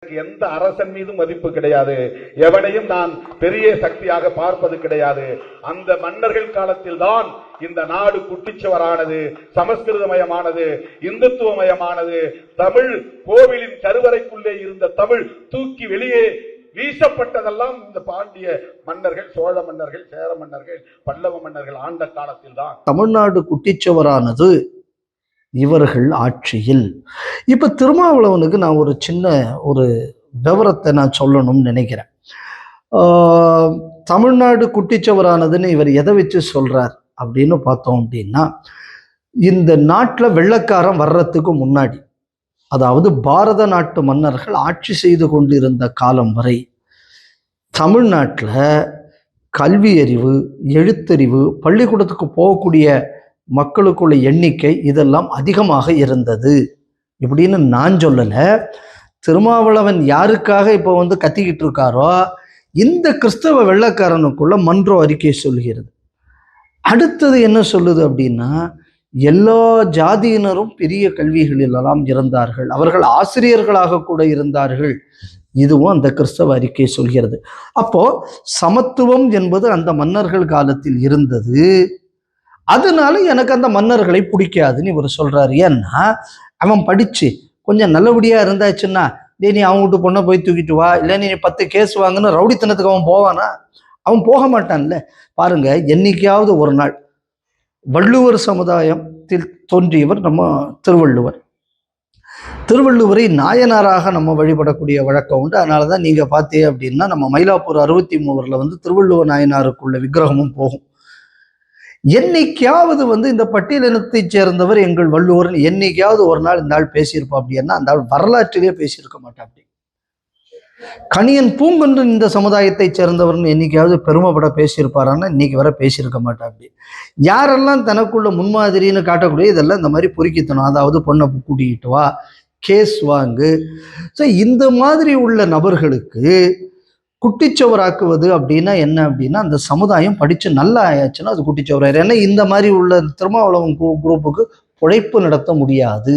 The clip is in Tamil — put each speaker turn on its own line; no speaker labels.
எனக்கு எந்த அரசன் மீதும் மதிப்பு கிடையாது, எவனையும் நான் பெரிய சக்தியாக பார்ப்பது கிடையாது. அந்த மன்னர்கள் காலத்தில் தான் இந்த நாடு குட்டிச்சுவரானது, சமஸ்கிருதமயமானது, இந்துத்துவமயமானது. தமிழ் கோவிலின் கருவறைக்குள்ளே இருந்த தமிழ் தூக்கி வெளியே வீசப்பட்டதெல்லாம் இந்த பாண்டிய மன்னர்கள், சோழ மன்னர்கள், சேர மன்னர்கள், பல்லவ மன்னர்கள் ஆண்ட காலத்தில் தான்.
தமிழ்நாடு குட்டிச்சுவரானது இவர்கள் ஆட்சியில். இப்ப திருமாவளவனுக்கு நான் ஒரு சின்ன ஒரு விவரத்தை நான் சொல்லணும்னு நினைக்கிறேன். தமிழ்நாடு குட்டிச்சுவரானதுன்னு இவர் எதை வச்சு சொல்றார் அப்படின்னு பார்த்தோம் அப்படின்னா, இந்த நாட்டில் வெள்ளைக்காரன் வர்றதுக்கு முன்னாடி, அதாவது பாரத நாட்டு மன்னர்கள் ஆட்சி செய்து கொண்டிருந்த காலம் வரை தமிழ்நாட்டில் கல்வி அறிவு, எழுத்தறிவு, பள்ளிக்கூடத்துக்கு போகக்கூடிய மக்களுக்குள்ள எண்ணிக்கை இதெல்லாம் அதிகமாக இருந்தது இப்படின்னு நான் சொல்லலை. திருமாவளவன் யாருக்காக இப்போ கத்திக்கிட்டு இருக்காரோ இந்த கிறிஸ்தவ வெள்ளைக்காரனுக்குள்ள மன்றோ அறிக்கை சொல்கிறது. அடுத்தது என்ன சொல்லுது அப்படின்னா, எல்லா ஜாதியினரும் பெரிய கல்விகளிலெல்லாம் இருந்தார்கள், அவர்கள் ஆசிரியர்களாக கூட இருந்தார்கள். இதுவும் அந்த கிறிஸ்தவ அறிக்கை சொல்கிறது. அப்போ சமத்துவம் என்பது அந்த மன்னர்கள் காலத்தில் இருந்தது. அதனால எனக்கு அந்த மன்னர்களை பிடிக்காதுன்னு இவர் சொல்றாரு. ஏன்னா அவன் படிச்சு கொஞ்சம் நல்லபடியா இருந்தாச்சுன்னா, நீ அவங்க வீட்டு பொண்ணை போய் தூக்கிட்டு வா, இல்லை நீ 10 கேஸ் வாங்குன்னு ரவுடித்தனத்துக்கு அவன் போவானா? அவன் போக மாட்டான்ல. பாருங்க, என்னைக்காவது ஒரு நாள் வள்ளுவர் சமுதாயத்தில் தோன்றியவர் நம்ம திருவள்ளுவர். திருவள்ளுவரை நாயனாராக நம்ம வழிபடக்கூடிய வழக்கம் உண்டு. அதனாலதான் நீங்க பார்த்தீங்க அப்படின்னா நம்ம மயிலாப்பூர் 63 திருவள்ளுவர் நாயனாருக்குள்ள விக்கிரகமும் போகும். என்னைக்காவது இந்த பட்டியலினத்தை சேர்ந்தவர் எங்கள் வள்ளுவர் என்னைக்காவது ஒரு நாள் இந்த ஆள் பேசியிருப்பா அப்படின்னா அந்த ஆள் வரலாற்றிலே பேசியிருக்க மாட்டா. அப்படி கணியன் பூங்குன்றன் இந்த சமுதாயத்தை சேர்ந்தவர்னு என்னைக்காவது பெருமைப்பட பேசியிருப்பாரான்னா இன்னைக்கு வர பேசியிருக்க மாட்டா. அப்படி யாரெல்லாம் தனக்குள்ள முன்மாதிரின்னு காட்டக்கூடிய இதெல்லாம் இந்த மாதிரி பொறுக்கித்தணும். அதாவது பொண்ணை கூட்டிக்கிட்டு வா, கேஸ் வாங்கு. ஸோ இந்த மாதிரி உள்ள நபர்களுக்கு குட்டிச்சவராக்குவது அப்படின்னா என்ன அப்படின்னா, அந்த சமுதாயம் படித்து நல்லா ஆயாச்சுன்னா அது குட்டிச்சவராயிரு. ஏன்னா இந்த மாதிரி உள்ள திருமாவளவன் குரூப்புக்கு உழைப்பு நடத்த முடியாது.